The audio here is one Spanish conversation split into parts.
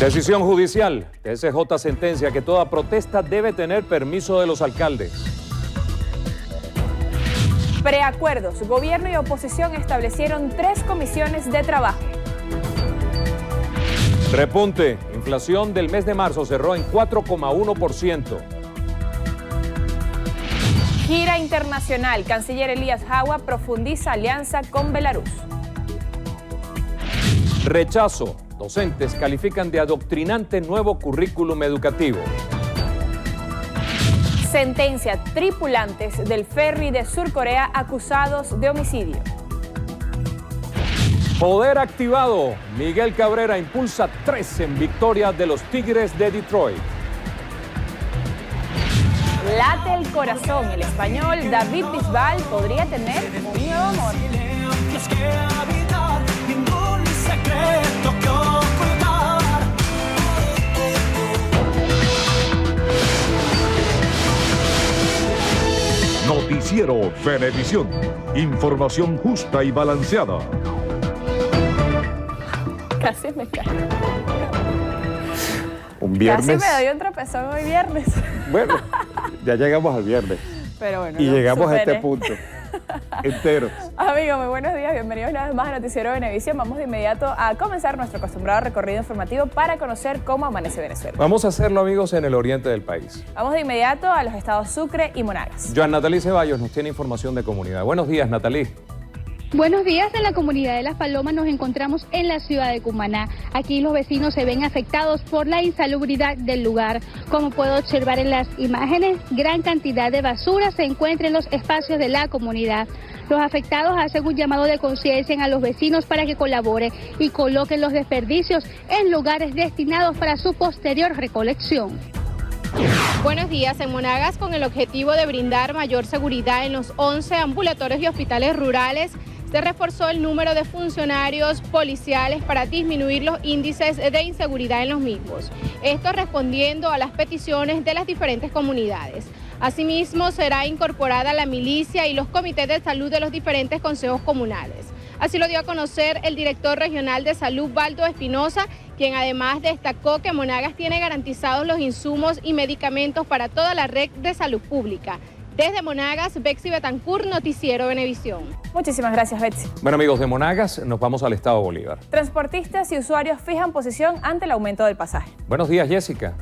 Decisión judicial. TSJ sentencia que toda protesta debe tener permiso de los alcaldes. Preacuerdos. Gobierno y oposición establecieron 3 comisiones de trabajo. Repunte. Inflación del mes de marzo cerró en 4,1%. Gira internacional. Canciller Elías Jawa profundiza alianza con Belarus. Rechazo. Docentes califican de adoctrinante nuevo currículum educativo. Sentencia. Tripulantes del ferry de Surcorea acusados de homicidio. Poder activado. Miguel Cabrera impulsa 3 en victoria de los Tigres de Detroit. Late el corazón. El español David Bisbal podría tener un nuevo amor. Noticiero Venevisión. Información justa y balanceada. Casi me cae. Un viernes. Casi me doy un tropezón hoy viernes. Bueno, ya llegamos al viernes. Pero bueno, Y lo llegamos a superé. este punto. Enteros. Amigos, muy buenos días. Bienvenidos una vez más a Noticiero Venevisión. Vamos de inmediato a comenzar nuestro acostumbrado recorrido informativo para conocer cómo amanece Venezuela. Vamos a hacerlo, amigos, en el oriente del país. Vamos de inmediato a los estados Sucre y Monagas. Joan Natalí Ceballos nos tiene información de comunidad. Buenos días, Natalí. Buenos días. En la comunidad de Las Palomas nos encontramos en la ciudad de Cumaná. Aquí los vecinos se ven afectados por la insalubridad del lugar. Como puedo observar en las imágenes, gran cantidad de basura se encuentra en los espacios de la comunidad. Los afectados hacen un llamado de conciencia a los vecinos para que colaboren y coloquen los desperdicios en lugares destinados para su posterior recolección. Buenos días. En Monagas, con el objetivo de brindar mayor seguridad en los 11 ambulatorios y hospitales rurales, se reforzó el número de funcionarios policiales para disminuir los índices de inseguridad en los mismos. Esto respondiendo a las peticiones de las diferentes comunidades. Asimismo, será incorporada la milicia y los comités de salud de los diferentes consejos comunales. Así lo dio a conocer el director regional de salud, Baldo Espinosa, quien además destacó que Monagas tiene garantizados los insumos y medicamentos para toda la red de salud pública. Desde Monagas, Betsy Betancourt, Noticiero Venevisión. Muchísimas gracias, Betsy. Bueno, amigos, de Monagas nos vamos al estado Bolívar. Transportistas y usuarios fijan posición ante el aumento del pasaje. Buenos días, Jessica.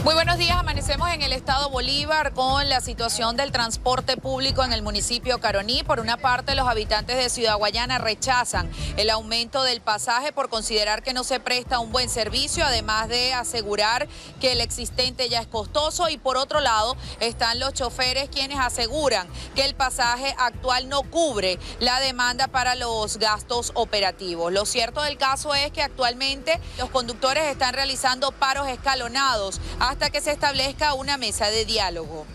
Muy buenos días, amanecemos en el estado Bolívar con la situación del transporte público en el municipio Caroní. Por una parte, los habitantes de Ciudad Guayana rechazan el aumento del pasaje por considerar que no se presta un buen servicio, además de asegurar que el existente ya es costoso. Y por otro lado, están los choferes quienes aseguran que el pasaje actual no cubre la demanda para los gastos operativos. Lo cierto del caso es que actualmente los conductores están realizando paros escalonados hasta que se establezca una mesa de diálogo.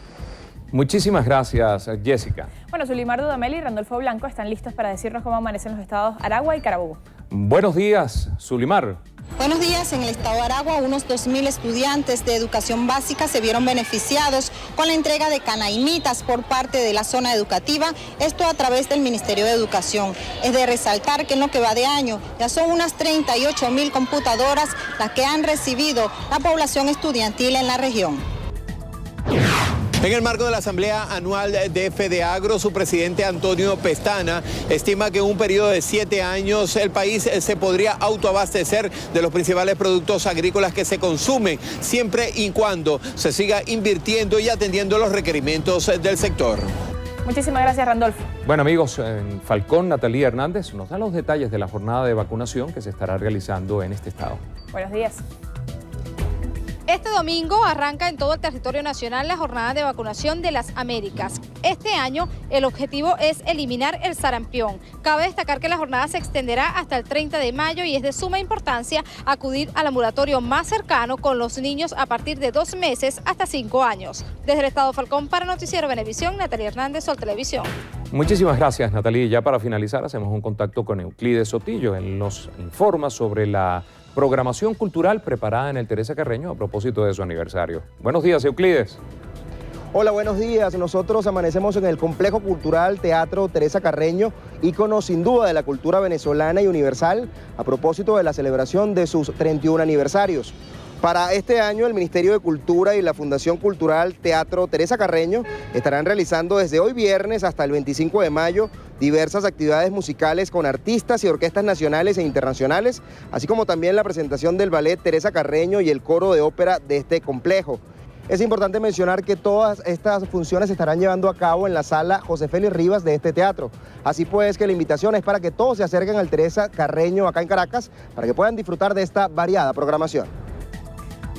Muchísimas gracias, Jessica. Bueno, Zulimar Dudamel y Randolfo Blanco están listos para decirnos cómo amanecen los estados Aragua y Carabobo. Buenos días, Zulimar. Buenos días. En el estado de Aragua, unos 2.000 estudiantes de educación básica se vieron beneficiados con la entrega de canaimitas por parte de la zona educativa, esto a través del Ministerio de Educación. Es de resaltar que en lo que va de año ya son unas 38.000 computadoras las que han recibido la población estudiantil en la región. En el marco de la Asamblea Anual de FEDEAGRO, su presidente Antonio Pestana estima que en un periodo de 7 años el país se podría autoabastecer de los principales productos agrícolas que se consumen, siempre y cuando se siga invirtiendo y atendiendo los requerimientos del sector. Muchísimas gracias, Randolfo. Bueno, amigos, en Falcón, Natalí Hernández nos da los detalles de la jornada de vacunación que se estará realizando en este estado. Buenos días. Este domingo arranca en todo el territorio nacional la jornada de vacunación de las Américas. Este año el objetivo es eliminar el sarampión. Cabe destacar que la jornada se extenderá hasta el 30 de mayo y es de suma importancia acudir al ambulatorio más cercano con los niños a partir de 2 meses hasta 5 años. Desde el estado Falcón para Noticiero Venevisión, Natalia Hernández, Sol Televisión. Muchísimas gracias, Natalí. Ya para finalizar hacemos un contacto con Euclides Sotillo. Él nos informa sobre la programación cultural preparada en el Teresa Carreño a propósito de su aniversario. Buenos días, Euclides. Hola, buenos días. Nosotros amanecemos en el Complejo Cultural Teatro Teresa Carreño, ícono sin duda de la cultura venezolana y universal, a propósito de la celebración de sus 31 aniversarios. Para este año, el Ministerio de Cultura y la Fundación Cultural Teatro Teresa Carreño estarán realizando desde hoy viernes hasta el 25 de mayo diversas actividades musicales con artistas y orquestas nacionales e internacionales, así como también la presentación del ballet Teresa Carreño y el coro de ópera de este complejo. Es importante mencionar que todas estas funciones se estarán llevando a cabo en la sala José Félix Rivas de este teatro. Así pues que la invitación es para que todos se acerquen al Teresa Carreño acá en Caracas para que puedan disfrutar de esta variada programación.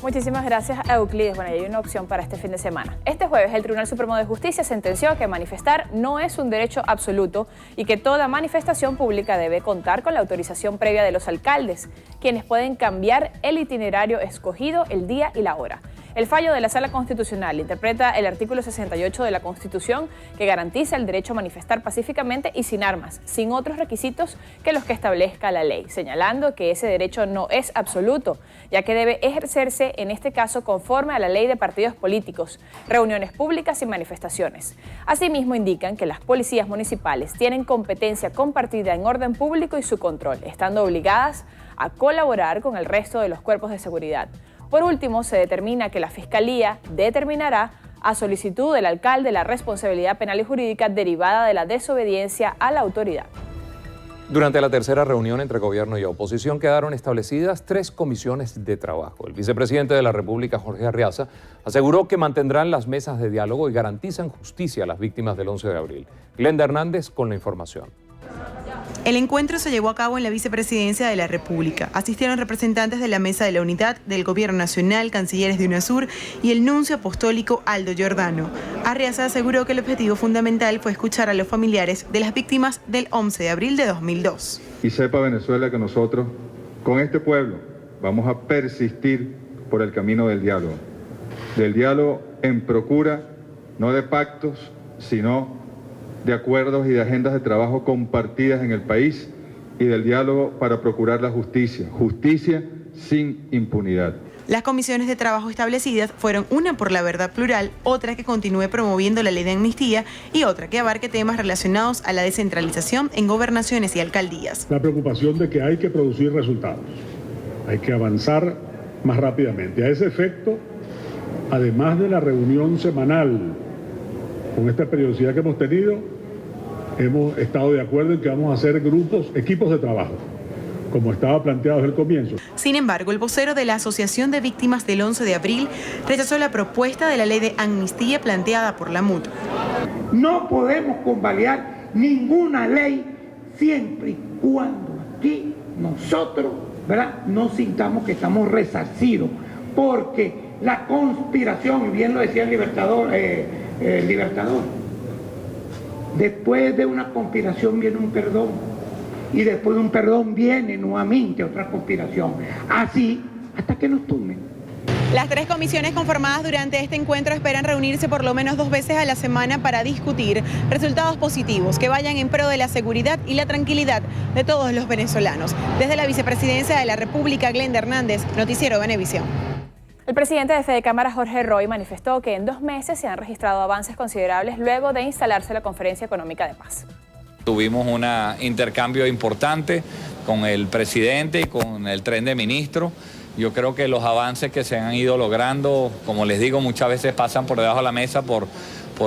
Muchísimas gracias a Euclides. Bueno, y hay una opción para este fin de semana. Este jueves el Tribunal Supremo de Justicia sentenció que manifestar no es un derecho absoluto y que toda manifestación pública debe contar con la autorización previa de los alcaldes, quienes pueden cambiar el itinerario escogido, el día y la hora. El fallo de la Sala Constitucional interpreta el artículo 68 de la Constitución, que garantiza el derecho a manifestar pacíficamente y sin armas, sin otros requisitos que los que establezca la ley, señalando que ese derecho no es absoluto, ya que debe ejercerse en este caso conforme a la ley de partidos políticos, reuniones públicas y manifestaciones. Asimismo, indican que las policías municipales tienen competencia compartida en orden público y su control, estando obligadas a colaborar con el resto de los cuerpos de seguridad. Por último, se determina que la Fiscalía determinará, a solicitud del alcalde, la responsabilidad penal y jurídica derivada de la desobediencia a la autoridad. Durante la tercera reunión entre gobierno y oposición quedaron establecidas 3 comisiones de trabajo. El vicepresidente de la República, Jorge Arriaza, aseguró que mantendrán las mesas de diálogo y garantizan justicia a las víctimas del 11 de abril. Glenda Hernández con la información. El encuentro se llevó a cabo en la Vicepresidencia de la República. Asistieron representantes de la Mesa de la Unidad, del Gobierno Nacional, cancilleres de UNASUR y el nuncio apostólico Aldo Giordano. Arriaza aseguró que el objetivo fundamental fue escuchar a los familiares de las víctimas del 11 de abril de 2002. Y sepa Venezuela que nosotros, con este pueblo, vamos a persistir por el camino del diálogo en procura, no de pactos, sino de acuerdos y de agendas de trabajo compartidas en el país y del diálogo para procurar la justicia sin impunidad. Las comisiones de trabajo establecidas fueron una por la verdad plural, otra que continúe promoviendo la ley de amnistía y otra que abarque temas relacionados a la descentralización en gobernaciones y alcaldías. La preocupación de que hay que producir resultados, hay que avanzar más rápidamente. A ese efecto, además de la reunión semanal, con esta periodicidad que hemos tenido, hemos estado de acuerdo en que vamos a hacer equipos de trabajo, como estaba planteado desde el comienzo. Sin embargo, el vocero de la Asociación de Víctimas del 11 de abril rechazó la propuesta de la ley de amnistía planteada por la MUT. No podemos convalidar ninguna ley siempre y cuando aquí nosotros, ¿verdad?, no sintamos que estamos resarcidos, porque la conspiración, y bien lo decía el Libertador, después de una conspiración viene un perdón, y después de un perdón viene nuevamente otra conspiración, así hasta que nos tumben. Las 3 comisiones conformadas durante este encuentro esperan reunirse por lo menos 2 veces a la semana para discutir resultados positivos que vayan en pro de la seguridad y la tranquilidad de todos los venezolanos. Desde la Vicepresidencia de la República, Glenda Hernández, Noticiero Venevisión. El presidente de Fede Cámara, Jorge Roy, manifestó que en 2 meses se han registrado avances considerables luego de instalarse la Conferencia Económica de Paz. Tuvimos un intercambio importante con el presidente y con el tren de ministros. Yo creo que los avances que se han ido logrando, como les digo, muchas veces pasan por debajo de la mesa por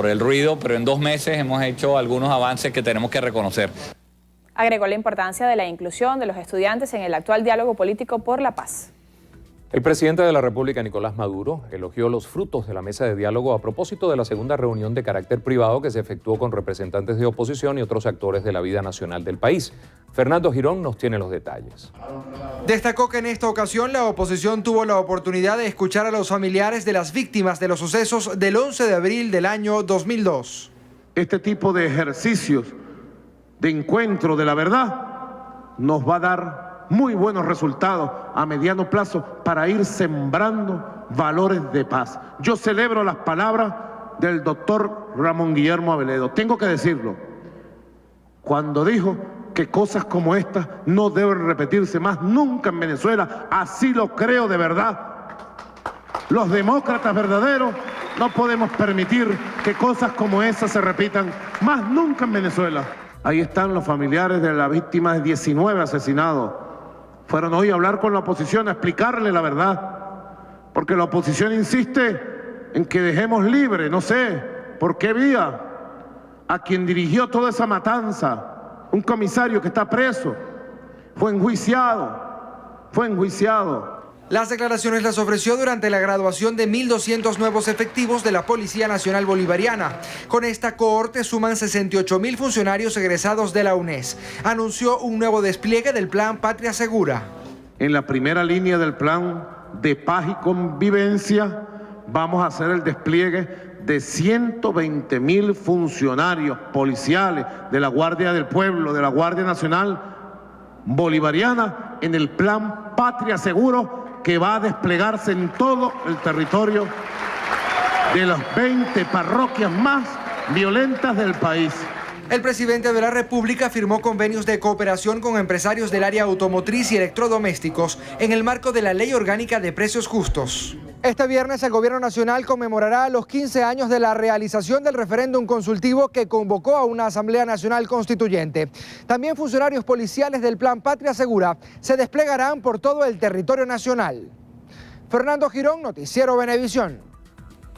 el ruido, pero en 2 meses hemos hecho algunos avances que tenemos que reconocer. Agregó la importancia de la inclusión de los estudiantes en el actual diálogo político por la paz. El presidente de la República, Nicolás Maduro, elogió los frutos de la mesa de diálogo a propósito de la segunda reunión de carácter privado que se efectuó con representantes de oposición y otros actores de la vida nacional del país. Fernando Girón nos tiene los detalles. Destacó que en esta ocasión la oposición tuvo la oportunidad de escuchar a los familiares de las víctimas de los sucesos del 11 de abril del año 2002. Este tipo de ejercicios de encuentro de la verdad nos va a dar muy buenos resultados a mediano plazo para ir sembrando valores de paz. Yo celebro las palabras del doctor Ramón Guillermo Aveledo. Tengo que decirlo, cuando dijo que cosas como estas no deben repetirse más nunca en Venezuela, así lo creo de verdad. Los demócratas verdaderos No podemos permitir que cosas como esas se repitan más nunca en Venezuela. Ahí están los familiares de las víctimas de 19 asesinados. Fueron hoy a hablar con la oposición, a explicarle la verdad. Porque la oposición insiste en que dejemos libre, no sé por qué vía, a quien dirigió toda esa matanza, un comisario que está preso, fue enjuiciado. Las declaraciones las ofreció durante la graduación de 1.200 nuevos efectivos de la Policía Nacional Bolivariana. Con esta cohorte suman 68.000 funcionarios egresados de la UNES. Anunció un nuevo despliegue del Plan Patria Segura. En la primera línea del plan de paz y convivencia vamos a hacer el despliegue de 120.000 funcionarios policiales de la Guardia del Pueblo, de la Guardia Nacional Bolivariana, en el Plan Patria Seguro, que va a desplegarse en todo el territorio de las 20 parroquias más violentas del país. El presidente de la República firmó convenios de cooperación con empresarios del área automotriz y electrodomésticos en el marco de la Ley Orgánica de Precios Justos. Este viernes el Gobierno Nacional conmemorará los 15 años de la realización del referéndum consultivo que convocó a una Asamblea Nacional Constituyente. También funcionarios policiales del Plan Patria Segura se desplegarán por todo el territorio nacional. Fernando Girón, Noticiero Venevisión.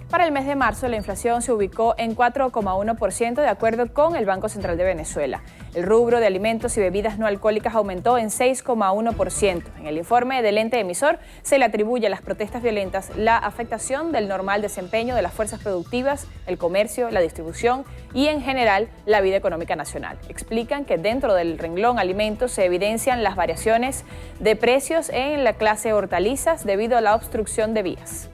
Para el mes de marzo, la inflación se ubicó en 4,1% de acuerdo con el Banco Central de Venezuela. El rubro de alimentos y bebidas no alcohólicas aumentó en 6,1%. En el informe del ente emisor se le atribuye a las protestas violentas la afectación del normal desempeño de las fuerzas productivas, el comercio, la distribución y en general la vida económica nacional. Explican que dentro del renglón alimentos se evidencian las variaciones de precios en la clase hortalizas debido a la obstrucción de vías.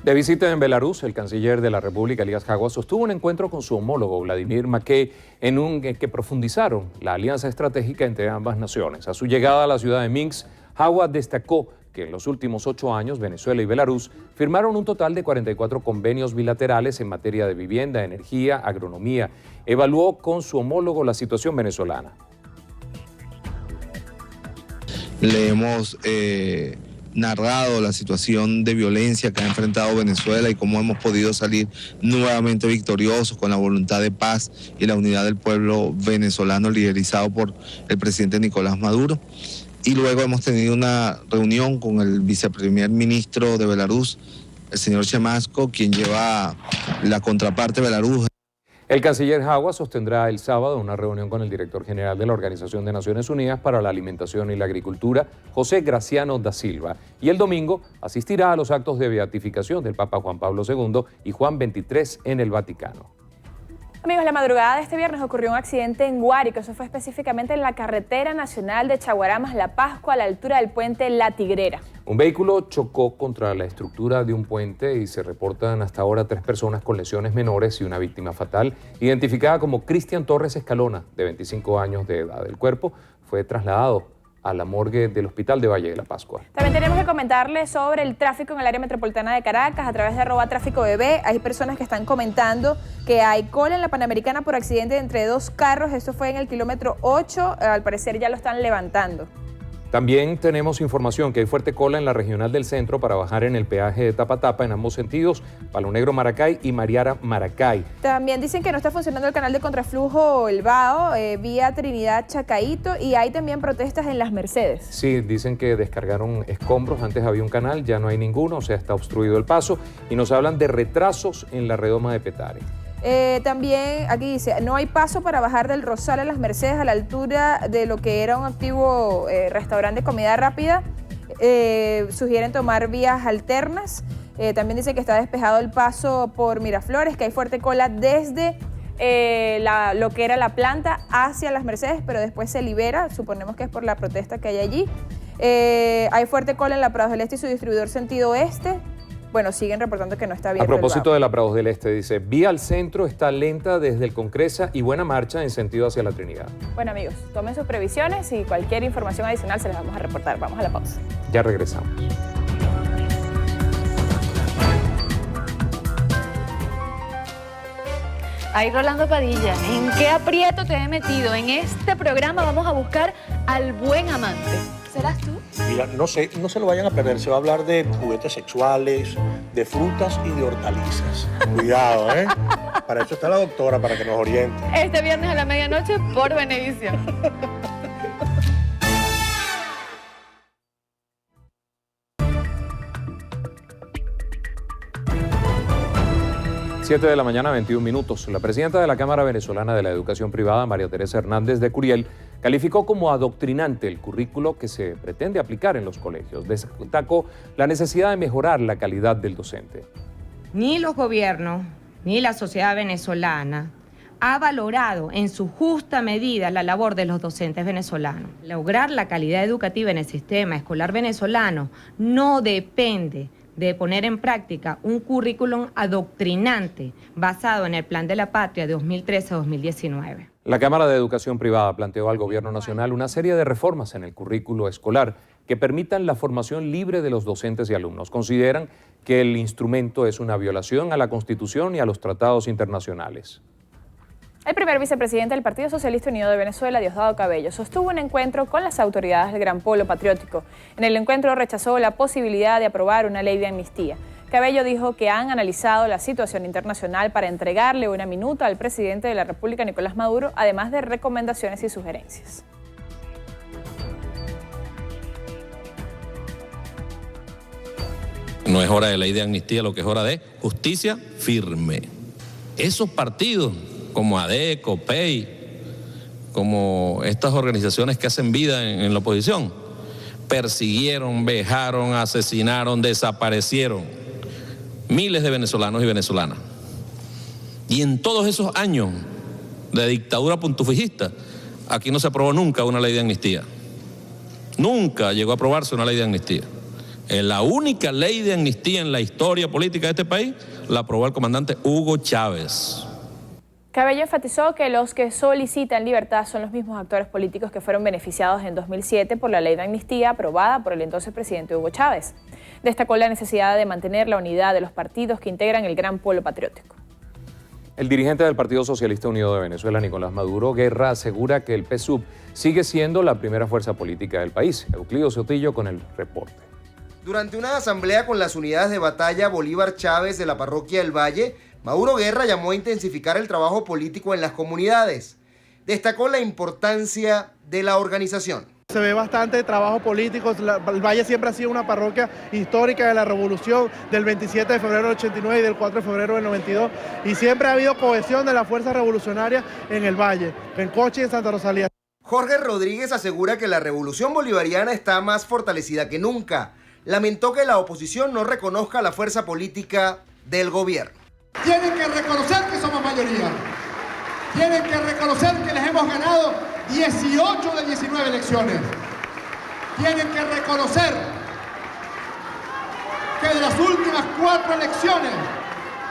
De visita en Belarus, el canciller de la República, Elías Jaguas, sostuvo un encuentro con su homólogo, Vladimir Makey, en que profundizaron la alianza estratégica entre ambas naciones. A su llegada a la ciudad de Minsk, Jaguas destacó que en los últimos 8 años Venezuela y Belarus firmaron un total de 44 convenios bilaterales en materia de vivienda, energía, agronomía. Evaluó con su homólogo la situación venezolana. Le hemos narrado la situación de violencia que ha enfrentado Venezuela y cómo hemos podido salir nuevamente victoriosos con la voluntad de paz y la unidad del pueblo venezolano liderizado por el presidente Nicolás Maduro. Y luego hemos tenido una reunión con el viceprimer ministro de Belarus, el señor Chemasko, quien lleva la contraparte Belarus. El canciller Jaguas sostendrá el sábado una reunión con el director general de la Organización de Naciones Unidas para la Alimentación y la Agricultura, José Graciano da Silva, y el domingo asistirá a los actos de beatificación del Papa Juan Pablo II y Juan XXIII en el Vaticano. Amigos, la madrugada de este viernes ocurrió un accidente en Guárico. Eso fue específicamente en la carretera nacional de Chaguaramas, La Pascua, a la altura del puente La Tigrera. Un vehículo chocó contra la estructura de un puente y se reportan hasta ahora 3 personas con lesiones menores y una víctima fatal, identificada como Cristian Torres Escalona, de 25 años de edad. El cuerpo fue trasladado a la morgue del Hospital de Valle de la Pascua. También tenemos que comentarles sobre el tráfico en el área metropolitana de Caracas a través de @tráficobebé. Hay personas que están comentando que hay cola en la Panamericana por accidente entre 2 carros. Esto fue en el kilómetro 8. Al parecer ya lo están levantando. También tenemos información que hay fuerte cola en la Regional del Centro para bajar en el peaje de Tapatapa en ambos sentidos, Palo Negro Maracay y Mariara Maracay. También dicen que no está funcionando el canal de contraflujo El Bao, vía Trinidad Chacaíto, y hay también protestas en Las Mercedes. Sí, dicen que descargaron escombros, antes había un canal, ya no hay ninguno, o sea, está obstruido el paso, y nos hablan de retrasos en la redoma de Petare. También aquí dice, no hay paso para bajar del Rosal a Las Mercedes a la altura de lo que era un antiguo restaurante de comida rápida. Sugieren tomar vías alternas. También dice que está despejado el paso por Miraflores, que hay fuerte cola desde lo que era la planta hacia Las Mercedes, pero después se libera, suponemos que es por la protesta que hay allí. Hay fuerte cola en la Prados del Este y su distribuidor sentido oeste. Bueno, siguen reportando que no está bien. A propósito de la Prados del Este, dice, vía al centro está lenta desde el Concresa y buena marcha en sentido hacia la Trinidad. Bueno, amigos, tomen sus previsiones y cualquier información adicional se les vamos a reportar. Vamos a la pausa. Ya regresamos. Ay, Rolando Padilla, ¿en qué aprieto te he metido? En este programa vamos a buscar al buen amante. ¿Serás tú? Mira, no se lo vayan a perder. Se va a hablar de juguetes sexuales, de frutas y de hortalizas. Cuidado, ¿eh? Para eso está la doctora, para que nos oriente. Este viernes a la medianoche por Venevisión. 7 de la mañana, 21 minutos. La presidenta de la Cámara Venezolana de la Educación Privada, María Teresa Hernández de Curiel, calificó como adoctrinante el currículo que se pretende aplicar en los colegios. Destacó la necesidad de mejorar la calidad del docente. Ni los gobiernos, ni la sociedad venezolana ha valorado en su justa medida la labor de los docentes venezolanos. Lograr la calidad educativa en el sistema escolar venezolano no depende de poner en práctica un currículum adoctrinante basado en el Plan de la Patria de 2013-2019. La Cámara de Educación Privada planteó al Gobierno Nacional una serie de reformas en el currículo escolar que permitan la formación libre de los docentes y alumnos. Consideran que el instrumento es una violación a la Constitución y a los tratados internacionales. El primer vicepresidente del Partido Socialista Unido de Venezuela, Diosdado Cabello, sostuvo un encuentro con las autoridades del Gran Polo Patriótico. En el encuentro rechazó la posibilidad de aprobar una ley de amnistía. Cabello dijo que han analizado la situación internacional para entregarle una minuta al presidente de la República, Nicolás Maduro, además de recomendaciones y sugerencias. No es hora de ley de amnistía, lo que es hora de justicia firme. Esos partidos como ADECO, PEI, como estas organizaciones que hacen vida en la oposición, persiguieron, vejaron, asesinaron, desaparecieron miles de venezolanos y venezolanas. Y en todos esos años de dictadura pontifista, aquí no se aprobó nunca una ley de amnistía. Nunca llegó a aprobarse una ley de amnistía. La única ley de amnistía en la historia política de este país la aprobó el comandante Hugo Chávez. Cabello enfatizó que los que solicitan libertad son los mismos actores políticos que fueron beneficiados en 2007 por la ley de amnistía aprobada por el entonces presidente Hugo Chávez. Destacó la necesidad de mantener la unidad de los partidos que integran el Gran Polo Patriótico. El dirigente del Partido Socialista Unido de Venezuela, Nicolás Maduro Guerra, asegura que el PSUV sigue siendo la primera fuerza política del país. Euclidio Sotillo con el reporte. Durante una asamblea con las unidades de batalla Bolívar Chávez de la parroquia del Valle, Maduro Guerra llamó a intensificar el trabajo político en las comunidades. Destacó la importancia de la organización. Se ve bastante trabajo político. El Valle siempre ha sido una parroquia histórica de la revolución del 27 de febrero del 89 y del 4 de febrero del 92. Y siempre ha habido cohesión de la fuerza revolucionaria en el Valle, en Cochi y en Santa Rosalía. Jorge Rodríguez asegura que la revolución bolivariana está más fortalecida que nunca. Lamentó que la oposición no reconozca la fuerza política del gobierno. Tienen que reconocer que somos mayoría. Tienen que reconocer que les hemos ganado 18 de 19 elecciones. Tienen que reconocer que de las últimas 4 elecciones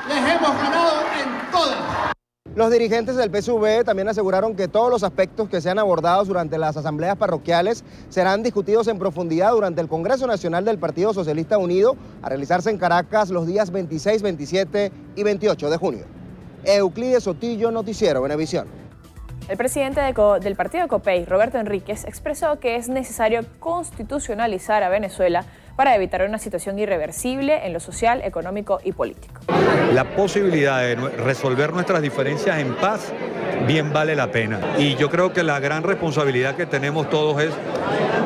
les hemos ganado en todas. Los dirigentes del PSUV también aseguraron que todos los aspectos que sean abordados durante las asambleas parroquiales serán discutidos en profundidad durante el Congreso Nacional del Partido Socialista Unido a realizarse en Caracas los días 26, 27 y 28 de junio. Euclides Sotillo, Noticiero Venevisión. El presidente del partido COPEI, Roberto Enríquez, expresó que es necesario constitucionalizar a Venezuela para evitar una situación irreversible en lo social, económico y político. La posibilidad de resolver nuestras diferencias en paz bien vale la pena. Y yo creo que la gran responsabilidad que tenemos todos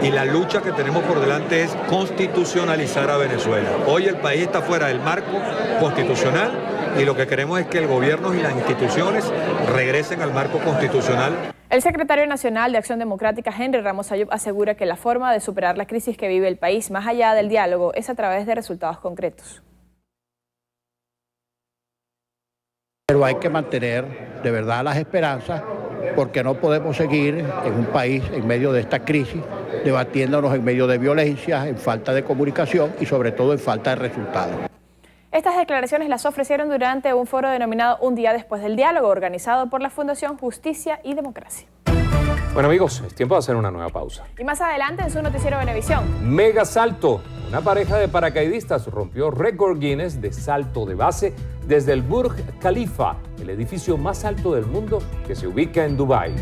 y la lucha que tenemos por delante es constitucionalizar a Venezuela. Hoy el país está fuera del marco constitucional y lo que queremos es que el gobierno y las instituciones regresen al marco constitucional. El secretario nacional de Acción Democrática, Henry Ramos Ayub, asegura que la forma de superar la crisis que vive el país, más allá del diálogo, es a través de resultados concretos. Pero hay que mantener de verdad las esperanzas, porque no podemos seguir en un país en medio de esta crisis, debatiéndonos en medio de violencia, en falta de comunicación y sobre todo en falta de resultados. Estas declaraciones las ofrecieron durante un foro denominado Un Día Después del Diálogo, organizado por la Fundación Justicia y Democracia. Bueno amigos, es tiempo de hacer una nueva pausa. Y más adelante en su noticiero Venevisión. Mega salto. Una pareja de paracaidistas rompió récord Guinness de salto de base desde el Burj Khalifa, el edificio más alto del mundo que se ubica en Dubái.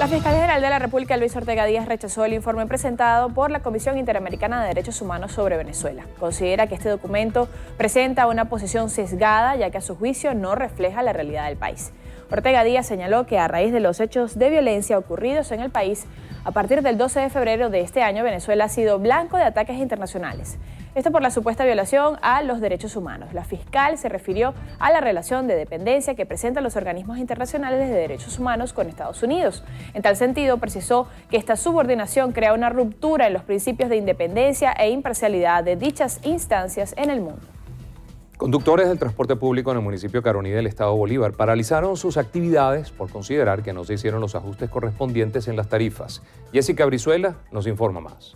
La Fiscal General de la República, Luis Ortega Díaz, rechazó el informe presentado por la Comisión Interamericana de Derechos Humanos sobre Venezuela. Considera que este documento presenta una posición sesgada, ya que a su juicio no refleja la realidad del país. Ortega Díaz señaló que a raíz de los hechos de violencia ocurridos en el país, a partir del 12 de febrero de este año, Venezuela ha sido blanco de ataques internacionales. Esto por la supuesta violación a los derechos humanos. La fiscal se refirió a la relación de dependencia que presentan los organismos internacionales de derechos humanos con Estados Unidos. En tal sentido, precisó que esta subordinación crea una ruptura en los principios de independencia e imparcialidad de dichas instancias en el mundo. Conductores del transporte público en el municipio Caroní del estado Bolívar paralizaron sus actividades por considerar que no se hicieron los ajustes correspondientes en las tarifas. Jessica Brizuela nos informa más.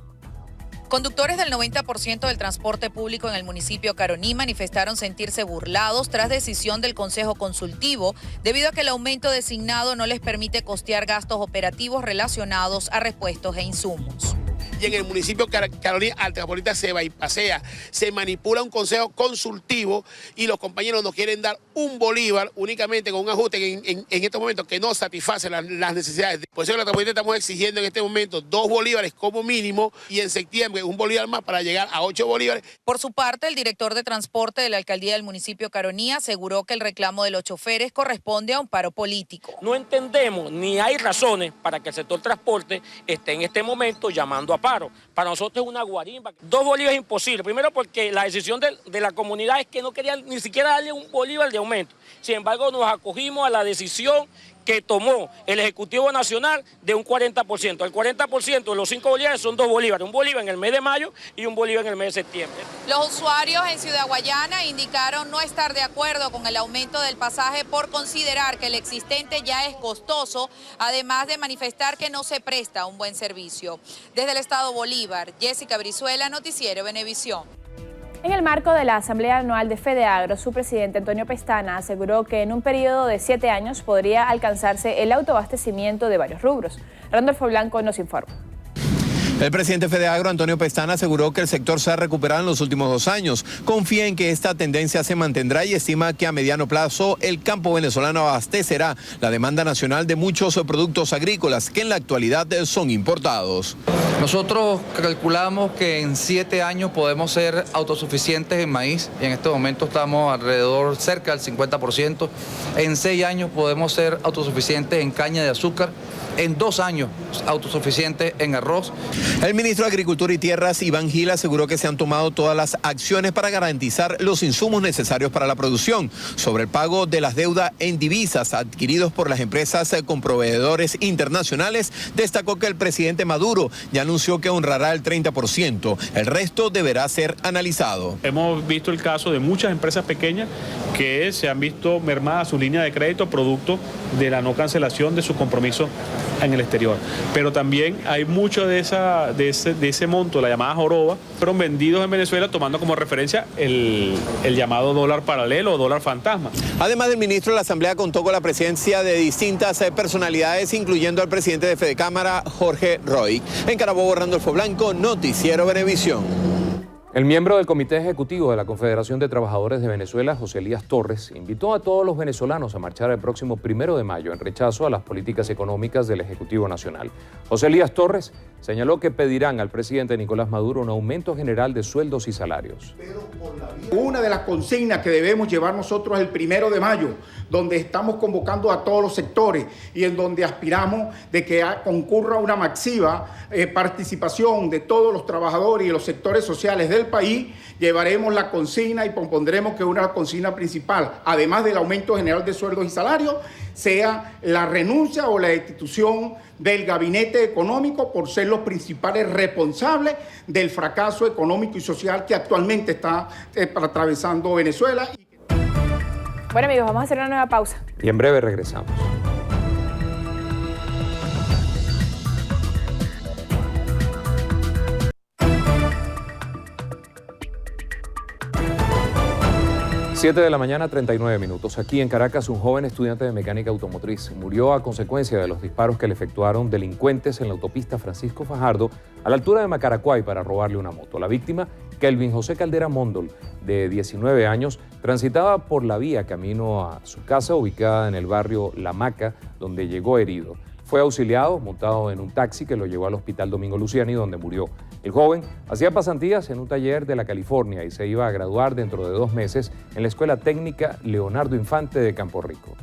Conductores del 90% del transporte público en el municipio Caroní manifestaron sentirse burlados tras decisión del Consejo Consultivo debido a que el aumento designado no les permite costear gastos operativos relacionados a repuestos e insumos. Y en el municipio Caroní al transportista se bypasea, se manipula un consejo consultivo y los compañeros nos quieren dar un bolívar únicamente con un ajuste en estos momentos que no satisface las necesidades. Por eso que los transportistas estamos exigiendo en este momento 2 bolívares como mínimo y en septiembre un bolívar más para llegar a 8 bolívares. Por su parte, el director de transporte de la alcaldía del municipio Caroní aseguró que el reclamo de los choferes corresponde a un paro político. No entendemos ni hay razones para que el sector transporte esté en este momento llamando a paro. Para nosotros es una guarimba. 2 bolívares es imposible. Primero porque la decisión de la comunidad es que no querían ni siquiera darle un bolívar de aumento. Sin embargo, nos acogimos a la decisión que tomó el Ejecutivo Nacional de un 40%. El 40% de los 5 bolívares son 2 bolívares. Un bolívar en el mes de mayo y un bolívar en el mes de septiembre. Los usuarios en Ciudad Guayana indicaron no estar de acuerdo con el aumento del pasaje por considerar que el existente ya es costoso, además de manifestar que no se presta un buen servicio. Desde el estado Bolívar, Jessica Brizuela, Noticiero Venevisión. En el marco de la Asamblea Anual de FEDEAGRO, su presidente Antonio Pestana aseguró que en un periodo de 7 años podría alcanzarse el autoabastecimiento de varios rubros. Randolfo Blanco nos informa. El presidente FEDEAGRO, Antonio Pestana, aseguró que el sector se ha recuperado en los últimos 2 años. Confía en que esta tendencia se mantendrá y estima que a mediano plazo el campo venezolano abastecerá la demanda nacional de muchos productos agrícolas que en la actualidad son importados. Nosotros calculamos que en 7 años podemos ser autosuficientes en maíz y en este momento estamos alrededor cerca del 50%. En 6 años podemos ser autosuficientes en caña de azúcar. En 2 años autosuficiente en arroz. El ministro de Agricultura y Tierras, Iván Gil, aseguró que se han tomado todas las acciones para garantizar los insumos necesarios para la producción. Sobre el pago de las deudas en divisas adquiridos por las empresas con proveedores internacionales, destacó que el presidente Maduro ya anunció que honrará el 30%. El resto deberá ser analizado. Hemos visto el caso de muchas empresas pequeñas que se han visto mermadas su línea de crédito producto de la no cancelación de su compromiso en el exterior. Pero también hay mucho de ese monto, la llamada joroba, fueron vendidos en Venezuela tomando como referencia el llamado dólar paralelo o dólar fantasma. Además del ministro, la Asamblea contó con la presencia de distintas personalidades, incluyendo al presidente de Fedecámara, Jorge Roy. En Carabobo, Randolfo Blanco, Noticiero Venevisión. El miembro del Comité Ejecutivo de la Confederación de Trabajadores de Venezuela, José Elías Torres, invitó a todos los venezolanos a marchar el próximo 1 de mayo en rechazo a las políticas económicas del Ejecutivo Nacional. José Elías Torres señaló que pedirán al presidente Nicolás Maduro un aumento general de sueldos y salarios. Una de las consignas que debemos llevar nosotros el 1 de mayo, donde estamos convocando a todos los sectores y en donde aspiramos de que concurra una masiva participación de todos los trabajadores y los sectores sociales del país, llevaremos la consigna y propondremos que una consigna principal, además del aumento general de sueldos y salarios, sea la renuncia o la destitución del gabinete económico por ser los principales responsables del fracaso económico y social que actualmente está atravesando Venezuela. Bueno amigos, vamos a hacer una nueva pausa. Y en breve regresamos. Siete de la mañana, 39 minutos. Aquí en Caracas, un joven estudiante de mecánica automotriz murió a consecuencia de los disparos que le efectuaron delincuentes en la autopista Francisco Fajardo a la altura de Macaracuay para robarle una moto. La víctima, Kelvin José Caldera Mondol, de 19 años, transitaba por la vía camino a su casa ubicada en el barrio La Maca, donde llegó herido. fue auxiliado montado en un taxi que lo llevó al Hospital Domingo Luciani, donde murió. El joven hacía pasantías en un taller de la California y se iba a graduar dentro de 2 meses en la Escuela Técnica Leonardo Infante de Campo Rico.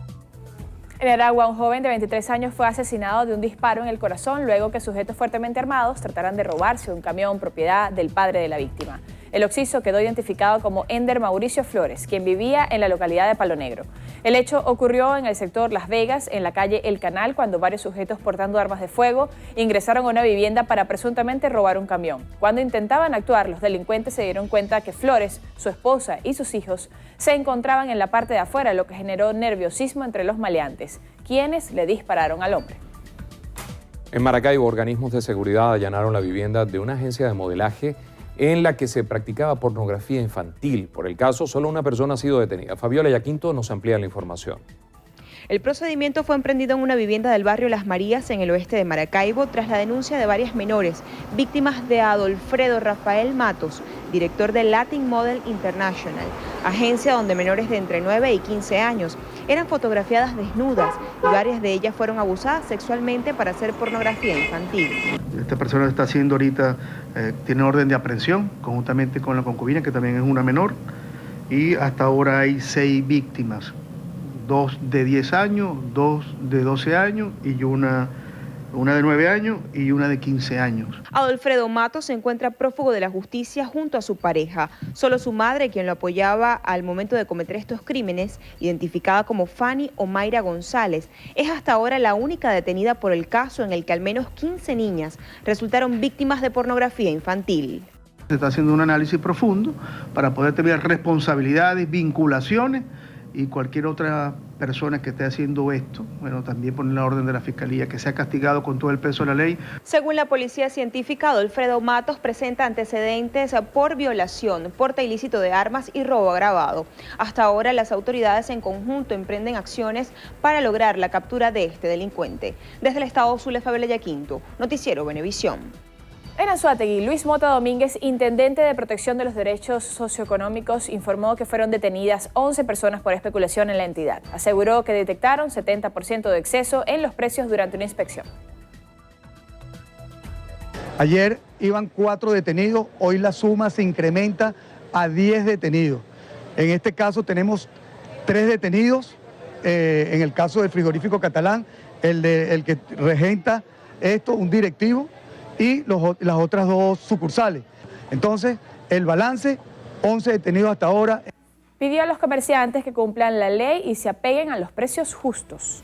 En Aragua, un joven de 23 años fue asesinado de un disparo en el corazón luego que sujetos fuertemente armados trataran de robarse un camión propiedad del padre de la víctima. El occiso quedó identificado como Ender Mauricio Flores, quien vivía en la localidad de Palo Negro. El hecho ocurrió en el sector Las Vegas, en la calle El Canal, cuando varios sujetos portando armas de fuego ingresaron a una vivienda para presuntamente robar un camión. Cuando intentaban actuar, los delincuentes se dieron cuenta que Flores, su esposa y sus hijos se encontraban en la parte de afuera, lo que generó nerviosismo entre los maleantes, quienes le dispararon al hombre. En Maracaibo, organismos de seguridad allanaron la vivienda de una agencia de modelaje en la que se practicaba pornografía infantil. Por el caso, solo una persona ha sido detenida. Fabiola Yaquinto nos amplía la información. El procedimiento fue emprendido en una vivienda del barrio Las Marías, en el oeste de Maracaibo, tras la denuncia de varias menores, víctimas de Adolfredo Rafael Matos, director de Latin Model International, agencia donde menores de entre 9 y 15 años eran fotografiadas desnudas y varias de ellas fueron abusadas sexualmente para hacer pornografía infantil. Esta persona está haciendo ahorita, tiene orden de aprehensión, conjuntamente con la concubina, que también es una menor, y hasta ahora hay 6 víctimas. 2 de 10 años, 2 de 12 años y una de 9 años y una de 15 años. Adolfredo Matos se encuentra prófugo de la justicia junto a su pareja. Solo su madre, quien lo apoyaba al momento de cometer estos crímenes, identificada como Fanny Omaira González, es hasta ahora la única detenida por el caso en el que al menos 15 niñas resultaron víctimas de pornografía infantil. Se está haciendo un análisis profundo para poder tener responsabilidades, vinculaciones, y cualquier otra persona que esté haciendo esto, bueno, también poner la orden de la Fiscalía, que sea castigado con todo el peso de la ley. Según la policía científica, Adolfredo Matos presenta antecedentes por violación, porte ilícito de armas y robo agravado. Hasta ahora, las autoridades en conjunto emprenden acciones para lograr la captura de este delincuente. Desde el estado Zulia, Fabiola Yaquinto, Noticiero Venevisión. En Anzoátegui, Luis Mota Domínguez, intendente de Protección de los Derechos Socioeconómicos, informó que fueron detenidas 11 personas por especulación en la entidad. Aseguró que detectaron 70% de exceso en los precios durante una inspección. Ayer iban 4 detenidos, hoy la suma se incrementa a 10 detenidos. En este caso tenemos 3 detenidos, en el caso del frigorífico Catalán, el que regenta esto, un directivo, y las otras 2 sucursales. Entonces, el balance, 11 detenidos hasta ahora. Pidió a los comerciantes que cumplan la ley y se apeguen a los precios justos.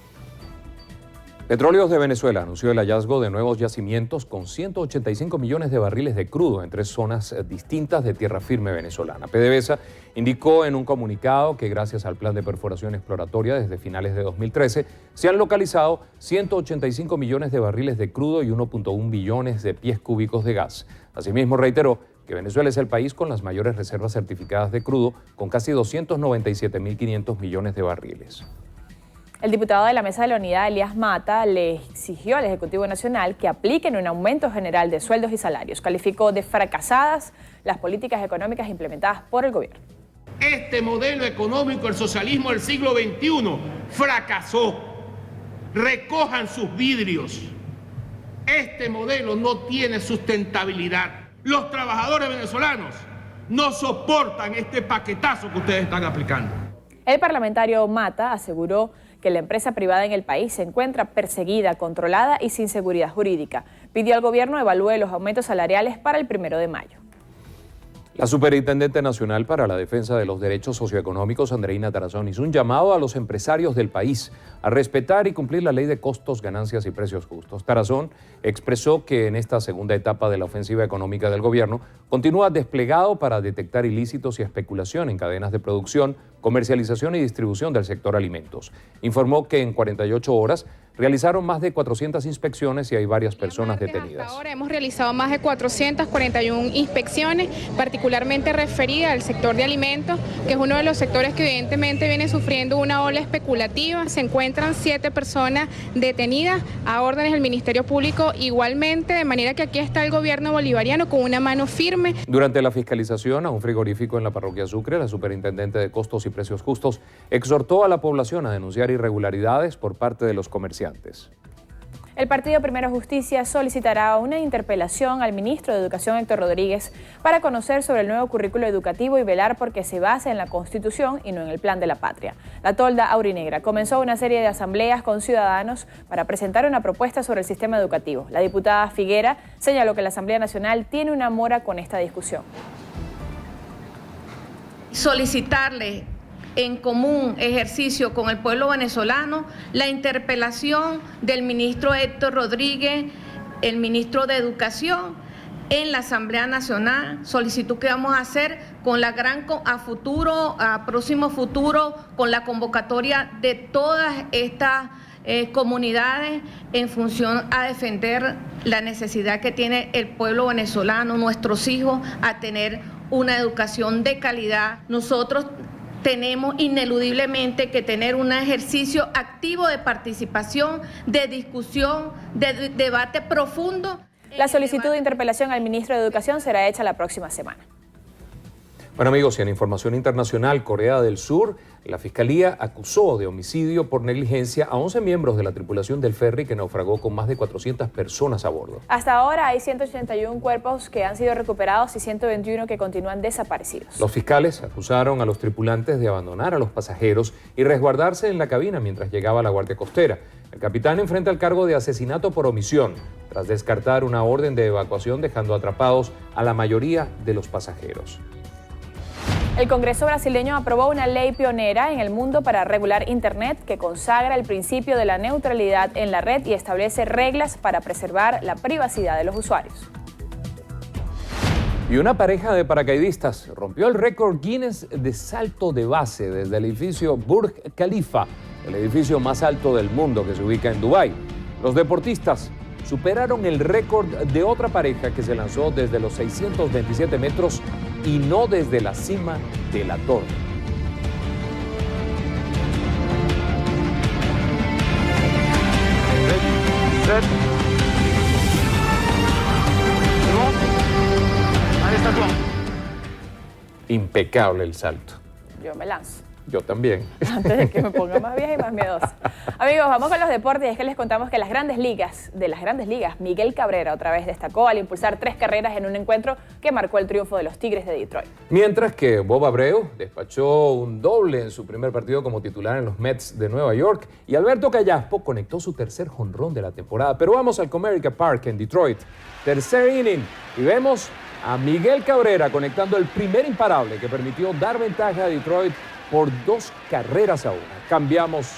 Petróleos de Venezuela anunció el hallazgo de nuevos yacimientos con 185 millones de barriles de crudo en 3 zonas distintas de tierra firme venezolana. PDVSA indicó en un comunicado que gracias al plan de perforación exploratoria desde finales de 2013 se han localizado 185 millones de barriles de crudo y 1.1 billones de pies cúbicos de gas. Asimismo, reiteró que Venezuela es el país con las mayores reservas certificadas de crudo, con casi 297.500 millones de barriles. El diputado de la Mesa de la Unidad, Elías Mata, le exigió al Ejecutivo Nacional que apliquen un aumento general de sueldos y salarios. Calificó de fracasadas las políticas económicas implementadas por el gobierno. Este modelo económico, el socialismo del siglo XXI, fracasó. Recojan sus vidrios. Este modelo no tiene sustentabilidad. Los trabajadores venezolanos no soportan este paquetazo que ustedes están aplicando. El parlamentario Mata aseguró que la empresa privada en el país se encuentra perseguida, controlada y sin seguridad jurídica. Pidió al gobierno evalúe los aumentos salariales para el 1 de mayo. La Superintendente Nacional para la Defensa de los Derechos Socioeconómicos, Andreina Tarazón, hizo un llamado a los empresarios del país a respetar y cumplir la ley de costos, ganancias y precios justos. Tarazón expresó que en esta segunda etapa de la ofensiva económica del gobierno continúa desplegado para detectar ilícitos y especulación en cadenas de producción, comercialización y distribución del sector alimentos. Informó que en 48 horas realizaron más de 400 inspecciones y hay varias personas detenidas. Hasta ahora hemos realizado más de 441 inspecciones, particularmente referidas al sector de alimentos, que es uno de los sectores que evidentemente viene sufriendo una ola especulativa. Se encuentran 7 personas detenidas a órdenes del Ministerio Público igualmente, de manera que aquí está el gobierno bolivariano con una mano firme. Durante la fiscalización a un frigorífico en la parroquia Sucre, la superintendente de Costos y Precios Justos exhortó a la población a denunciar irregularidades por parte de los comerciantes. El partido Primero Justicia solicitará una interpelación al ministro de Educación, Héctor Rodríguez, para conocer sobre el nuevo currículo educativo y velar porque se base en la Constitución y no en el Plan de la Patria. La tolda aurinegra comenzó una serie de asambleas con ciudadanos para presentar una propuesta sobre el sistema educativo. La diputada Figuera señaló que la Asamblea Nacional tiene una mora con esta discusión. Solicitarle en común ejercicio con el pueblo venezolano la interpelación del ministro Héctor Rodríguez, el ministro de Educación, en la Asamblea Nacional, solicitud que vamos a hacer con la a próximo futuro, con la convocatoria de todas estas comunidades en función a defender la necesidad que tiene el pueblo venezolano, nuestros hijos, a tener una educación de calidad. Nosotros tenemos ineludiblemente que tener un ejercicio activo de participación, de discusión, de debate profundo. La solicitud de interpelación al ministro de Educación será hecha la próxima semana. Bueno amigos, y en información internacional, Corea del Sur, la Fiscalía acusó de homicidio por negligencia a 11 miembros de la tripulación del ferry que naufragó con más de 400 personas a bordo. Hasta ahora hay 181 cuerpos que han sido recuperados y 121 que continúan desaparecidos. Los fiscales acusaron a los tripulantes de abandonar a los pasajeros y resguardarse en la cabina mientras llegaba la Guardia Costera. El capitán enfrenta el cargo de asesinato por omisión, tras descartar una orden de evacuación dejando atrapados a la mayoría de los pasajeros. El Congreso brasileño aprobó una ley pionera en el mundo para regular Internet que consagra el principio de la neutralidad en la red y establece reglas para preservar la privacidad de los usuarios. Y una pareja de paracaidistas rompió el récord Guinness de salto de base desde el edificio Burj Khalifa, el edificio más alto del mundo que se ubica en Dubái. Los deportistas superaron el récord de otra pareja que se lanzó desde los 627 metros y no desde la cima de la torre. Impecable el salto. Yo me lanzo. Yo también. Antes de que me ponga más vieja y más miedosa. Amigos, vamos con los deportes y es que les contamos que de las grandes ligas, Miguel Cabrera otra vez destacó al impulsar 3 carreras en un encuentro que marcó el triunfo de los Tigres de Detroit. Mientras que Bob Abreu despachó un doble en su primer partido como titular en los Mets de Nueva York y Alberto Callaspo conectó su tercer jonrón de la temporada. Pero vamos al Comerica Park en Detroit. Tercer inning y vemos a Miguel Cabrera conectando el primer imparable que permitió dar ventaja a Detroit por 2 carreras a 1. Cambiamos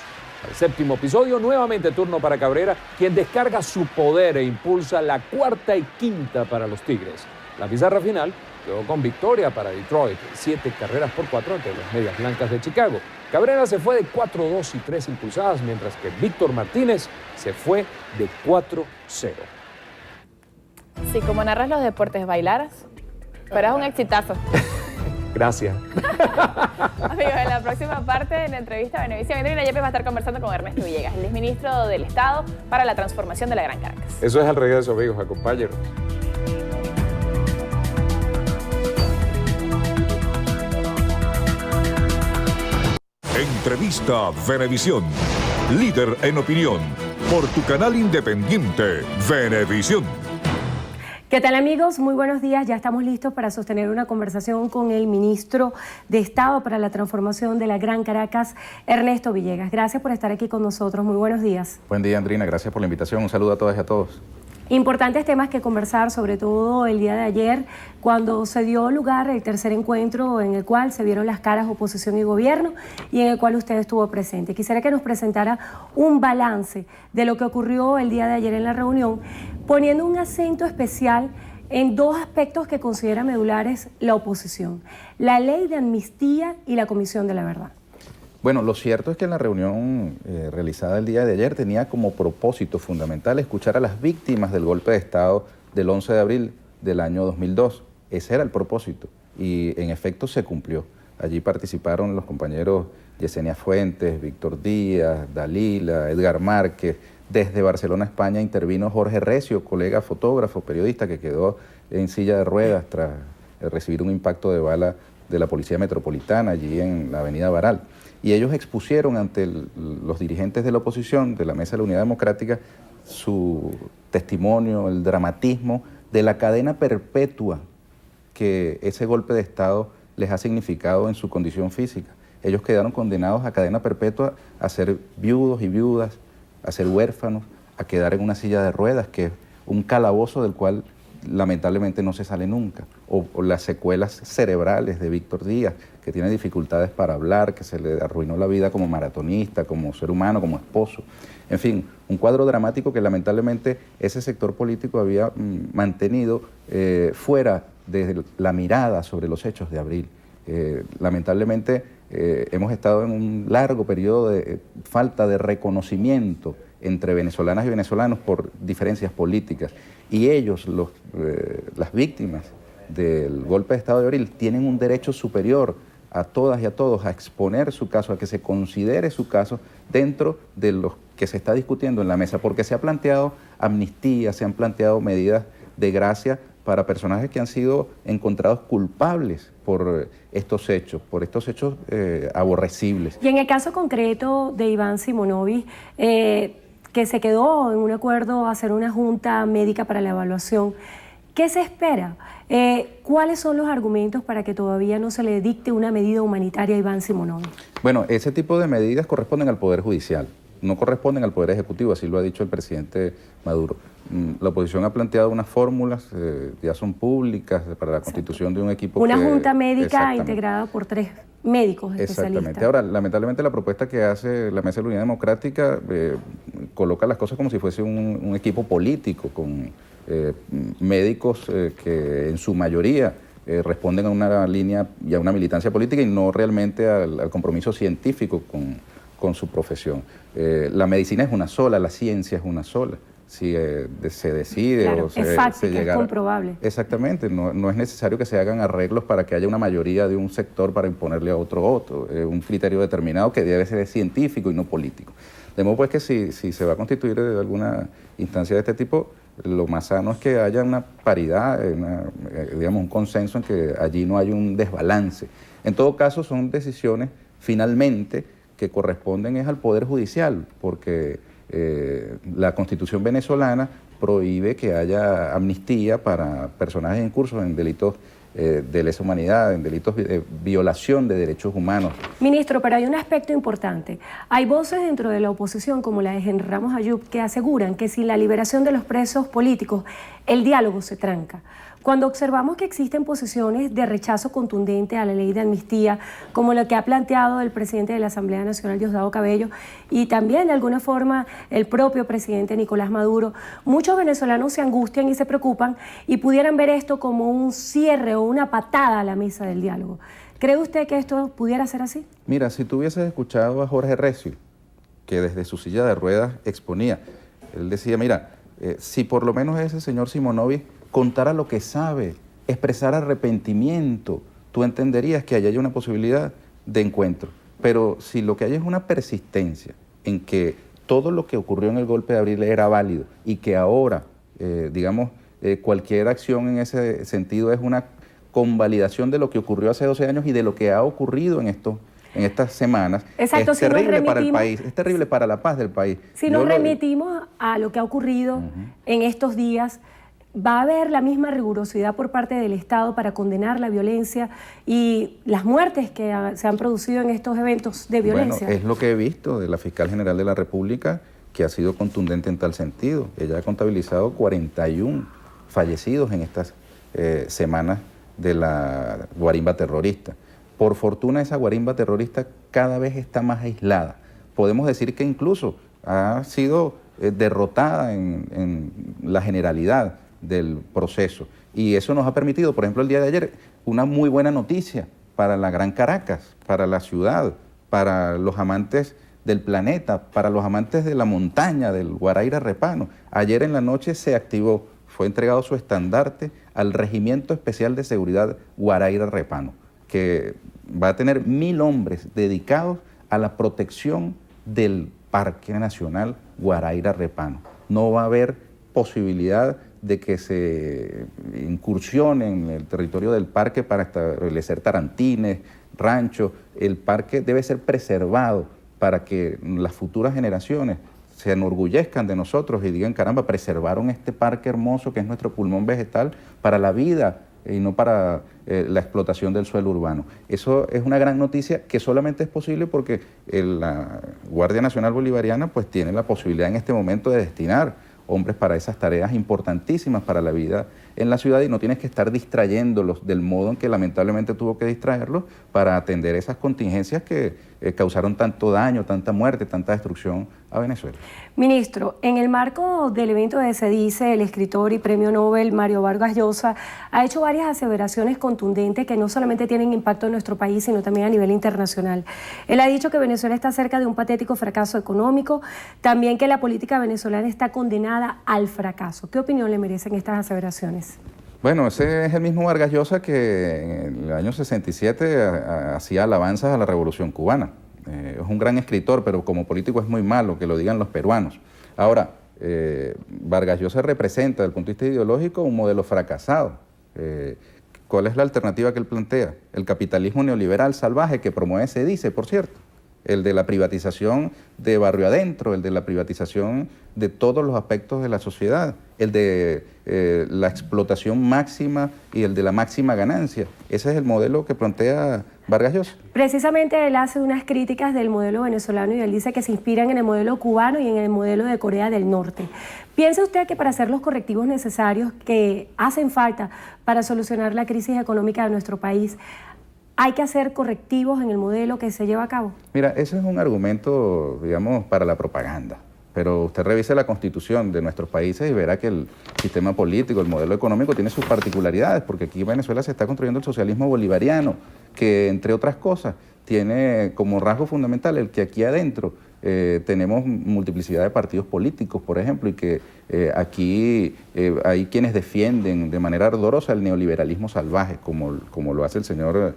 al séptimo episodio, nuevamente turno para Cabrera, quien descarga su poder e impulsa la 4ª y 5ª para los Tigres. La pizarra final quedó con victoria para Detroit, 7 carreras por 4 ante las Medias Blancas de Chicago. Cabrera se fue de 4-2 y 3 impulsadas, mientras que Víctor Martínez se fue de 4-0. Sí, como narras los deportes, bailaras, pero es un exitazo. Gracias. Amigos, en la próxima parte de la entrevista, Venevisión Andrina Yepes va a estar conversando con Ernesto Villegas, el exministro del Estado para la transformación de la Gran Caracas. Eso es al regreso, amigos, acompáñenos. Entrevista Venevisión, líder en opinión, por tu canal independiente, Venevisión. ¿Qué tal amigos? Muy buenos días. Ya estamos listos para sostener una conversación con el ministro de Estado para la Transformación de la Gran Caracas, Ernesto Villegas. Gracias por estar aquí con nosotros. Muy buenos días. Buen día, Andrina. Gracias por la invitación. Un saludo a todas y a todos. Importantes temas que conversar, sobre todo el día de ayer, cuando se dio lugar el tercer encuentro en el cual se vieron las caras oposición y gobierno y en el cual usted estuvo presente. Quisiera que nos presentara un balance de lo que ocurrió el día de ayer en la reunión, poniendo un acento especial en 2 aspectos que considera medulares la oposición: la ley de amnistía y la Comisión de la Verdad. Bueno, lo cierto es que en la reunión realizada el día de ayer tenía como propósito fundamental escuchar a las víctimas del golpe de Estado del 11 de abril del año 2002. Ese era el propósito y en efecto se cumplió. Allí participaron los compañeros Yesenia Fuentes, Víctor Díaz, Dalila, Edgar Márquez. Desde Barcelona, España, intervino Jorge Recio, colega fotógrafo, periodista, que quedó en silla de ruedas tras recibir un impacto de bala de la Policía Metropolitana allí en la avenida Baral. Y ellos expusieron ante los dirigentes de la oposición, de la Mesa de la Unidad Democrática, su testimonio, el dramatismo de la cadena perpetua que ese golpe de Estado les ha significado en su condición física. Ellos quedaron condenados a cadena perpetua a ser viudos y viudas, a ser huérfanos, a quedar en una silla de ruedas, que es un calabozo del cual lamentablemente no se sale nunca. O las secuelas cerebrales de Víctor Díaz, que tiene dificultades para hablar, que se le arruinó la vida como maratonista, como ser humano, como esposo. En fin, un cuadro dramático que lamentablemente ese sector político había mantenido fuera de la mirada sobre los hechos de abril. Lamentablemente hemos estado en un largo periodo de falta de reconocimiento entre venezolanas y venezolanos por diferencias políticas. Y ellos, las víctimas del golpe de Estado de abril, tienen un derecho superior a todas y a todos a exponer su caso, a que se considere su caso dentro de lo que se está discutiendo en la mesa, porque se ha planteado amnistía, se han planteado medidas de gracia para personajes que han sido encontrados culpables por estos hechos aborrecibles. Y en el caso concreto de Iván Simonovic, que se quedó en un acuerdo a hacer una junta médica para la evaluación, ¿qué se espera? ¿Cuáles son los argumentos para que todavía no se le dicte una medida humanitaria a Iván Simonovic? Bueno, ese tipo de medidas corresponden al Poder Judicial, no corresponden al Poder Ejecutivo, así lo ha dicho el presidente Maduro. La oposición ha planteado unas fórmulas, ya son públicas, para la constitución de un equipo. Una junta médica integrada por 3 médicos especialistas. Exactamente. Ahora, lamentablemente la propuesta que hace la Mesa de la Unidad Democrática coloca las cosas como si fuese un equipo político, con médicos que en su mayoría responden a una línea y a una militancia política y no realmente al compromiso científico con su profesión. La medicina es una sola, la ciencia es una sola. Si se decide claro, o se llegara, es comprobable. Exactamente, no es necesario que se hagan arreglos para que haya una mayoría de un sector para imponerle a otro, un criterio determinado que debe ser científico y no político. De modo pues que si se va a constituir alguna instancia de este tipo, lo más sano es que haya una paridad, digamos un consenso en que allí no hay un desbalance. En todo caso son decisiones finalmente que corresponden es al Poder Judicial, porque la Constitución venezolana prohíbe que haya amnistía para personajes incursos en delitos de lesa humanidad, en delitos de violación de derechos humanos. Ministro, pero hay un aspecto importante. Hay voces dentro de la oposición, como la de Henry Ramos Ayub, que aseguran que sin la liberación de los presos políticos, el diálogo se tranca. Cuando observamos que existen posiciones de rechazo contundente a la ley de amnistía, como lo que ha planteado el presidente de la Asamblea Nacional, Diosdado Cabello, y también de alguna forma el propio presidente Nicolás Maduro, muchos venezolanos se angustian y se preocupan y pudieran ver esto como un cierre o una patada a la mesa del diálogo. ¿Cree usted que esto pudiera ser así? Mira, si tú hubieses escuchado a Jorge Recio, que desde su silla de ruedas exponía, él decía, mira, si por lo menos ese señor Simonovic contara lo que sabe, expresar arrepentimiento, tú entenderías que allí hay una posibilidad de encuentro. Pero si lo que hay es una persistencia en que todo lo que ocurrió en el golpe de abril era válido y que ahora, cualquier acción en ese sentido es una convalidación de lo que ocurrió hace 12 años y de lo que ha ocurrido en estas semanas. Exacto, es terrible para el país, es terrible para la paz del país. Si nos remitimos a lo que ha ocurrido en estos días, ¿va a haber la misma rigurosidad por parte del Estado para condenar la violencia y las muertes que se han producido en estos eventos de violencia? Bueno, es lo que he visto de la Fiscal General de la República, que ha sido contundente en tal sentido. Ella ha contabilizado 41 fallecidos en estas semanas de la guarimba terrorista. Por fortuna, esa guarimba terrorista cada vez está más aislada. Podemos decir que incluso ha sido derrotada en la generalidad del proceso. Y eso nos ha permitido, por ejemplo, el día de ayer, una muy buena noticia para la Gran Caracas, para la ciudad, para los amantes del planeta, para los amantes de la montaña, del Guaraíra Repano. Ayer en la noche se activó, fue entregado su estandarte al Regimiento Especial de Seguridad Guaraíra Repano, que va a tener 1000 hombres dedicados a la protección del Parque Nacional Guaraíra Repano. No va a haber posibilidad de que se incursione en el territorio del parque para establecer tarantines, ranchos. El parque debe ser preservado para que las futuras generaciones se enorgullezcan de nosotros y digan, caramba, preservaron este parque hermoso que es nuestro pulmón vegetal para la vida y no para la explotación del suelo urbano. Eso es una gran noticia que solamente es posible porque la Guardia Nacional Bolivariana pues tiene la posibilidad en este momento de destinar hombres para esas tareas importantísimas para la vida en la ciudad y no tienes que estar distrayéndolos del modo en que lamentablemente tuvo que distraerlos para atender esas contingencias que causaron tanto daño, tanta muerte, tanta destrucción a Venezuela. Ministro, en el marco del evento de CEDICE, el escritor y premio Nobel Mario Vargas Llosa ha hecho varias aseveraciones contundentes que no solamente tienen impacto en nuestro país, sino también a nivel internacional. Él ha dicho que Venezuela está cerca de un patético fracaso económico, también que la política venezolana está condenada al fracaso. ¿Qué opinión le merecen estas aseveraciones? Bueno, ese es el mismo Vargas Llosa que en el año 67 hacía alabanzas a la Revolución Cubana. Es un gran escritor, pero como político es muy malo que lo digan los peruanos. Ahora, Vargas Llosa representa, desde el punto de vista ideológico, un modelo fracasado. ¿Cuál es la alternativa que él plantea? El capitalismo neoliberal salvaje que promueve CEDICE, por cierto. El de la privatización de barrio adentro, el de la privatización de todos los aspectos de la sociedad, el de la explotación máxima y el de la máxima ganancia. Ese es el modelo que plantea Vargas Llosa. Precisamente él hace unas críticas del modelo venezolano y él dice que se inspiran en el modelo cubano y en el modelo de Corea del Norte. ¿Piensa usted que para hacer los correctivos necesarios que hacen falta para solucionar la crisis económica de nuestro país, hay que hacer correctivos en el modelo que se lleva a cabo? Mira, ese es un argumento, digamos, para la propaganda. Pero usted revise la constitución de nuestros países y verá que el sistema político, el modelo económico tiene sus particularidades, porque aquí en Venezuela se está construyendo el socialismo bolivariano, que entre otras cosas tiene como rasgo fundamental el que aquí adentro tenemos multiplicidad de partidos políticos, por ejemplo, y que aquí hay quienes defienden de manera ardorosa el neoliberalismo salvaje, como lo hace el señor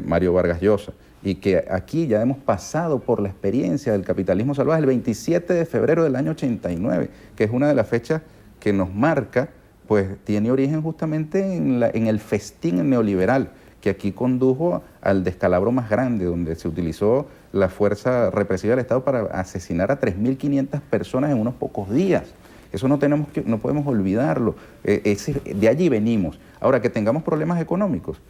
Mario Vargas Llosa, y que aquí ya hemos pasado por la experiencia del capitalismo salvaje el 27 de febrero del año 89, que es una de las fechas que nos marca, pues tiene origen justamente en el festín neoliberal, que aquí condujo al descalabro más grande, donde se utilizó la fuerza represiva del Estado para asesinar a 3.500 personas en unos pocos días. Eso no podemos olvidarlo. De allí venimos. Ahora, que tengamos problemas económicos,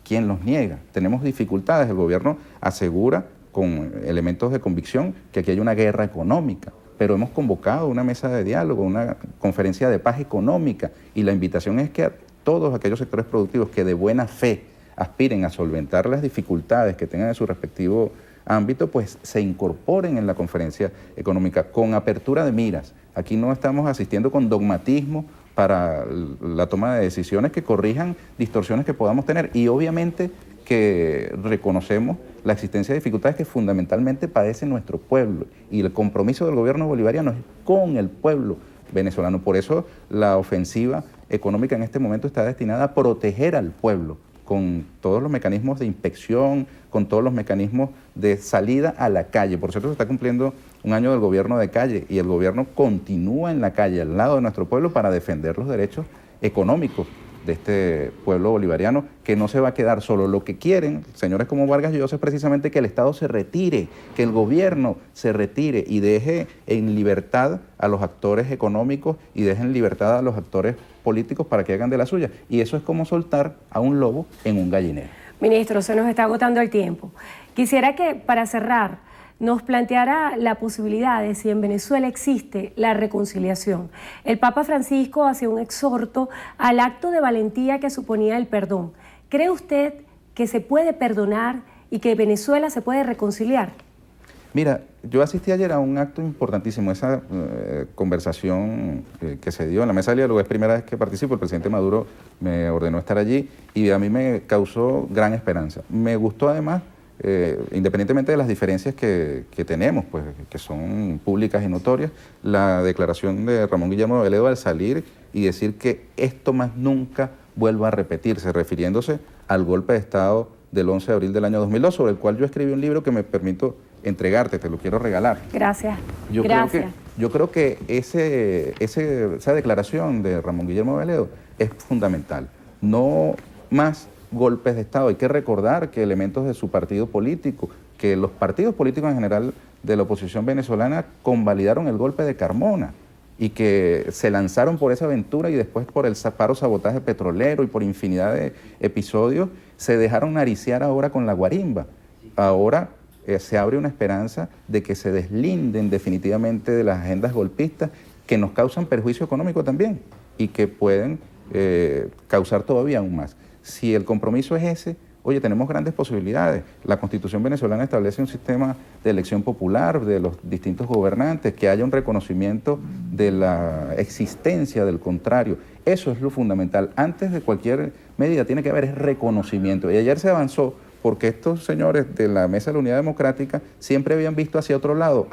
¿quién los niega? Tenemos dificultades. El gobierno asegura con elementos de convicción que aquí hay una guerra económica, pero hemos convocado una mesa de diálogo, una conferencia de paz económica, y la invitación es que a todos aquellos sectores productivos que de buena fe aspiren a solventar las dificultades que tengan en su respectivo ámbito, pues se incorporen en la conferencia económica con apertura de miras. Aquí no estamos asistiendo con dogmatismo para la toma de decisiones que corrijan distorsiones que podamos tener, y obviamente que reconocemos la existencia de dificultades que fundamentalmente padece nuestro pueblo, y el compromiso del gobierno bolivariano es con el pueblo venezolano. Por eso la ofensiva económica en este momento está destinada a proteger al pueblo, con todos los mecanismos de inspección, con todos los mecanismos de salida a la calle. Por cierto, se está cumpliendo un año del gobierno de calle, y el gobierno continúa en la calle al lado de nuestro pueblo para defender los derechos económicos de este pueblo bolivariano, que no se va a quedar solo. Lo que quieren señores como Vargas Llosa es precisamente que el Estado se retire, que el gobierno se retire y deje en libertad a los actores económicos y deje en libertad a los actores políticos para que hagan de la suya. Y eso es como soltar a un lobo en un gallinero. Ministro, se nos está agotando el tiempo. Quisiera que, para cerrar, nos planteara la posibilidad de si en Venezuela existe la reconciliación. El Papa Francisco hacía un exhorto al acto de valentía que suponía el perdón. ¿Cree usted que se puede perdonar y que Venezuela se puede reconciliar? Mira, yo asistí ayer a un acto importantísimo, esa conversación que se dio en la mesa de diálogo. Es primera vez que participo, el presidente Maduro me ordenó estar allí y a mí me causó gran esperanza. Me gustó además, independientemente de las diferencias que tenemos, pues, que son públicas y notorias, la declaración de Ramón Guillermo Veledo al salir y decir que esto más nunca vuelva a repetirse, refiriéndose al golpe de Estado del 11 de abril del año 2002, sobre el cual yo escribí un libro que me permito entregarte, te lo quiero regalar. Gracias. Yo creo que esa declaración de Ramón Guillermo Veledo es fundamental. No más golpes de Estado. Hay que recordar que elementos de su partido político que los partidos políticos en general de la oposición venezolana convalidaron el golpe de Carmona y que se lanzaron por esa aventura y después por el paro sabotaje petrolero y por infinidad de episodios se dejaron nariciar ahora con la guarimba. Ahora se abre una esperanza de que se deslinden definitivamente de las agendas golpistas que nos causan perjuicio económico también y que pueden causar todavía aún más. Si el compromiso es ese, oye, tenemos grandes posibilidades. La Constitución venezolana establece un sistema de elección popular de los distintos gobernantes, que haya un reconocimiento de la existencia del contrario. Eso es lo fundamental. Antes de cualquier medida tiene que haber reconocimiento. Y ayer se avanzó porque estos señores de la Mesa de la Unidad Democrática siempre habían visto hacia otro lado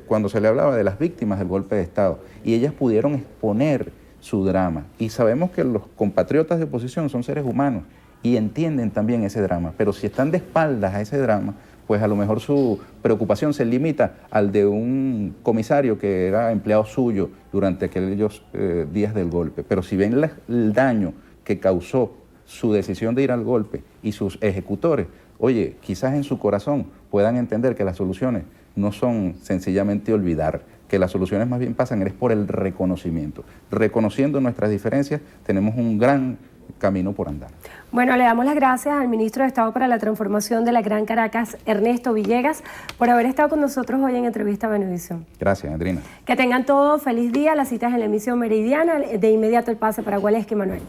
cuando se le hablaba de las víctimas del golpe de Estado. Y ellas pudieron exponer su drama. Y sabemos que los compatriotas de oposición son seres humanos y entienden también ese drama, pero si están de espaldas a ese drama, pues a lo mejor su preocupación se limita al de un comisario que era empleado suyo durante aquellos días del golpe. Pero si ven el daño que causó su decisión de ir al golpe y sus ejecutores, oye, quizás en su corazón puedan entender que las soluciones no son sencillamente olvidar, que las soluciones más bien pasan es por el reconocimiento. Reconociendo nuestras diferencias, tenemos un gran camino por andar. Bueno, le damos las gracias al ministro de Estado para la Transformación de la Gran Caracas, Ernesto Villegas, por haber estado con nosotros hoy en Entrevista a Venevisión. Gracias, Andrina. Que tengan todo feliz día. Las citas en la emisión meridiana. De inmediato el pase para Gualeski Manuel.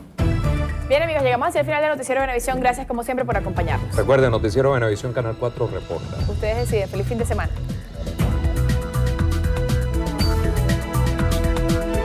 Bien, amigos, llegamos hacia el final del Noticiero Venevisión. Gracias, como siempre, por acompañarnos. Recuerden, Noticiero Venevisión, Canal 4 reporta. Ustedes deciden. Feliz fin de semana.